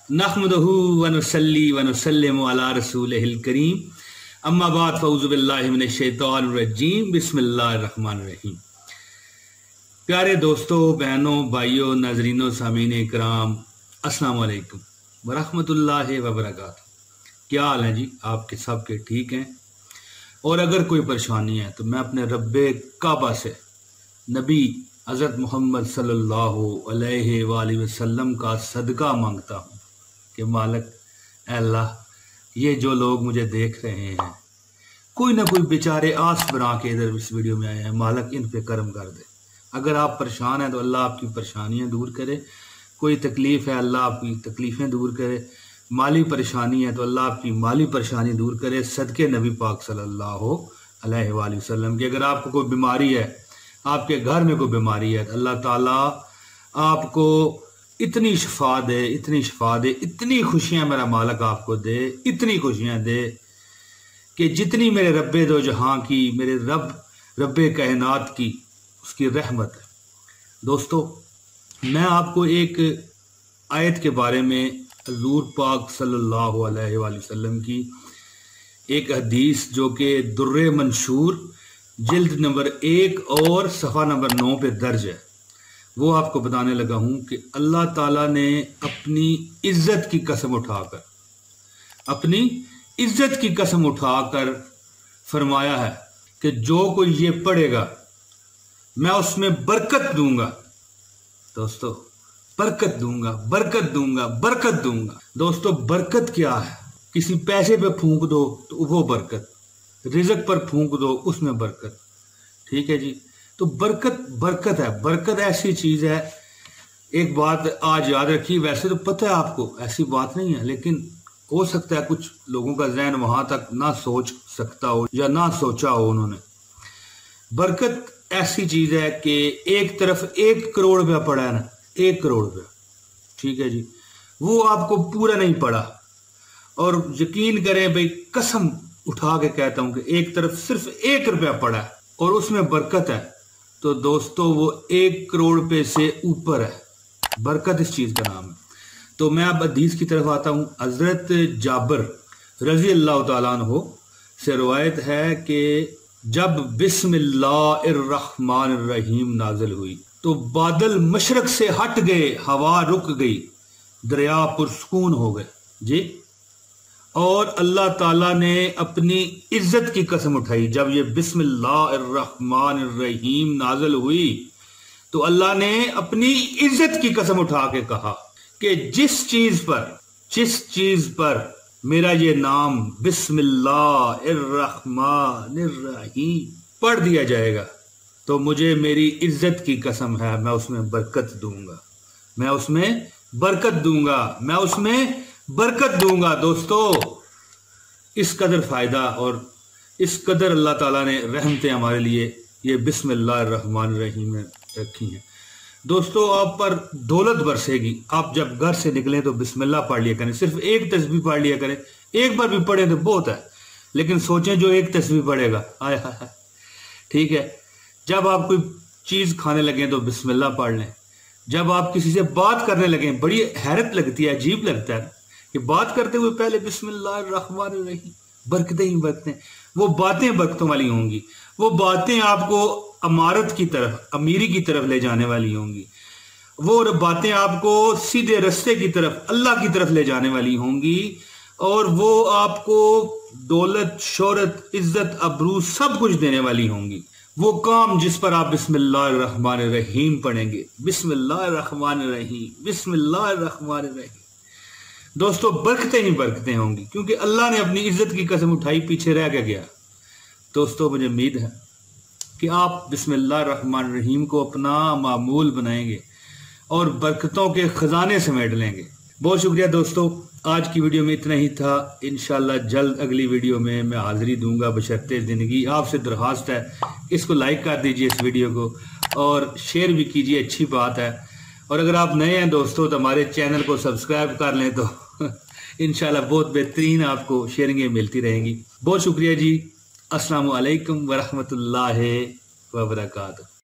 नहमदहु व नुसल्ली व नुसल्लिमु अला रसूलिहिल करीम अम्मा बाद फ़ऊज़ु बिल्लाहि मिनश शैतानिर रजीम बिस्मिल्लाहिर रहमानिर रहीम। प्यारे दोस्तों, बहनों, भाइयों, नाज़रीनों, सामीन इकराम, अस्सलामु अलैकुम व रहमतुल्लाहि व बरकातुहू। क्या हाल है जी? आपके सबके ठीक हैं? और अगर कोई परेशानी है तो मैं अपने रब्बे काबा से नबी हज़रत मोहम्मद सल्लल्लाहु अलैहि वसल्लम का सदका मांगता हूँ कि मालिक अल्लाह, ये जो लोग मुझे देख रहे हैं, कोई ना कोई बेचारे आस बना के इधर इस वीडियो में आए हैं, मालिक इन पे करम कर दे। अगर आप परेशान हैं तो अल्लाह आपकी परेशानियां दूर करे। कोई तकलीफ़ है, अल्लाह आपकी तकलीफ़ें दूर करे। माली परेशानी है तो अल्लाह आपकी माली परेशानी दूर करे, सदके नबी पाक सल्लल्लाहु अलैहि वसल्लम की। अगर आपको कोई बीमारी है, आपके घर में कोई बीमारी है, अल्लाह ताला आपको इतनी शफा दे, इतनी शफा दे, इतनी खुशियां मेरा मालिक आपको दे, इतनी खुशियां दे कि जितनी मेरे रब्बे दो जहां की, मेरे रब्बे कायनात की उसकी रहमत है। दोस्तों, मैं आपको एक आयत के बारे में हुज़ूर पाक सल्लल्लाहु अलैहि वसल्लम की एक हदीस जो कि दुर्रे मंशूर जिल्द नंबर 1 और सफ़ा नंबर 9 पे दर्ज है, वो आपको बताने लगा हूँ कि अल्लाह ताला ने अपनी इज्जत की कसम उठाकर फरमाया है कि जो कोई ये पढ़ेगा मैं उसमें बरकत दूंगा। दोस्तों, बरकत दूंगा, बरकत दूंगा, बरकत दूंगा। दोस्तों, बरकत क्या है? किसी पैसे पे फूंक दो तो वो बरकत, रिज़्क पर फूंक दो उसमें बरकत। ठीक है जी। तो बरकत है। बरकत ऐसी चीज है, एक बात आज याद रखिए, वैसे तो पता है आपको, ऐसी बात नहीं है, लेकिन हो सकता है कुछ लोगों का जहन वहां तक ना सोच सकता हो या ना सोचा हो उन्होंने। बरकत ऐसी चीज है कि एक तरफ 1 करोड़ रुपया पड़ा है ना, 1 करोड़ रुपया, ठीक है जी, वो आपको पूरा नहीं पड़ा। और यकीन करें भाई, कसम उठा के कहता हूं कि एक तरफ सिर्फ 1 रुपया पड़ा है और उसमें बरकत है, तो दोस्तों वो 1 करोड़ रुपए से ऊपर है। बरकत इस चीज का नाम है। तो मैं अब हदीस की तरफ आता हूँ। हजरत जाबिर रजी अल्लाह तआला अन्हु से रिवायत है कि जब बिस्मिल्लाहिर्रहमानिर्रहीम नाजिल हुई तो बादल मशरक से हट गए, हवा रुक गई, दरिया पुरसकून हो गए जी। और अल्लाह ताला ने अपनी इज्जत की कसम उठाई। जब ये बिस्मिल्लाहिर्रहमानिर्रहीम नाज़िल हुई तो अल्लाह ने अपनी इज्जत की कसम उठा के कहा कि जिस चीज पर मेरा ये नाम बिस्मिल्लाहिर्रहमानिर्रहीम पढ़ दिया जाएगा तो मुझे मेरी इज्जत की कसम है, मैं उसमें बरकत दूंगा, मैं उसमें बरकत दूंगा, मैं उसमें बरकत दूंगा। दोस्तों, इस कदर फायदा और इस कदर अल्लाह ताला ने रहमतें हमारे लिए ये बिस्मिल्लाहिर्रहमानिर्रहीम में रखी हैं। दोस्तों, आप पर दौलत बरसेगी। आप जब घर से निकलें तो बिस्मिल्लाह पढ़ लिया करें, सिर्फ एक तस्बीह पढ़ लिया करें। एक बार भी पढ़े तो बहुत है, लेकिन सोचें जो एक तस्बीह पढ़ेगा, आय हाय, ठीक है। जब आप कोई चीज खाने लगे तो बिस्मिल्लाह पढ़ लें। जब आप किसी से बात करने लगे, बड़ी हैरत लगती है, अजीब लगता है कि बात करते हुए पहले बिस्मिल्लाहिर्रहमानिर्रहीम, बरकतें ही बरकतें। वो बातें बरकतों वाली होंगी, वो बातें आपको अमारत की तरफ, अमीरी की तरफ ले जाने वाली होंगी, वो बातें आपको सीधे रास्ते की तरफ, अल्लाह की तरफ ले जाने वाली होंगी, और वो आपको दौलत, शोहरत, इज्जत, अबरू सब कुछ देने वाली होंगी। वो काम जिस पर आप बिस्मिल्लाहिर्रहमानिर्रहीम पढ़ेंगे, बिस्मिल्लाहिर्रहमानिर्रहीम, बिस्मिल्लाहिर्रहमानिर्रहीम, दोस्तों बरकतें ही बरकतें होंगी, क्योंकि अल्लाह ने अपनी इज्जत की कसम उठाई, पीछे रह के गया। दोस्तों, मुझे उम्मीद है कि आप बिस्मिल्लाहिर्रहमानिर्रहीम को अपना मामूल बनाएंगे और बरकतों के खजाने समेट लेंगे। बहुत शुक्रिया दोस्तों, आज की वीडियो में इतना ही था। इंशाल्लाह जल्द अगली वीडियो में मैं हाजिरी दूंगा बशर्ते ज़िंदगी। आपसे दरख्वास्त है, इसको लाइक कर दीजिए इस वीडियो को, और शेयर भी कीजिए, अच्छी बात है। और अगर आप नए हैं दोस्तों तो हमारे चैनल को सब्सक्राइब कर लें तो इंशाल्लाह बहुत बेहतरीन आपको शेयरिंगें मिलती रहेंगी। बहुत शुक्रिया जी। अस्सलामु अलैकुम व रहमतुल्लाहि व बरकातुहू।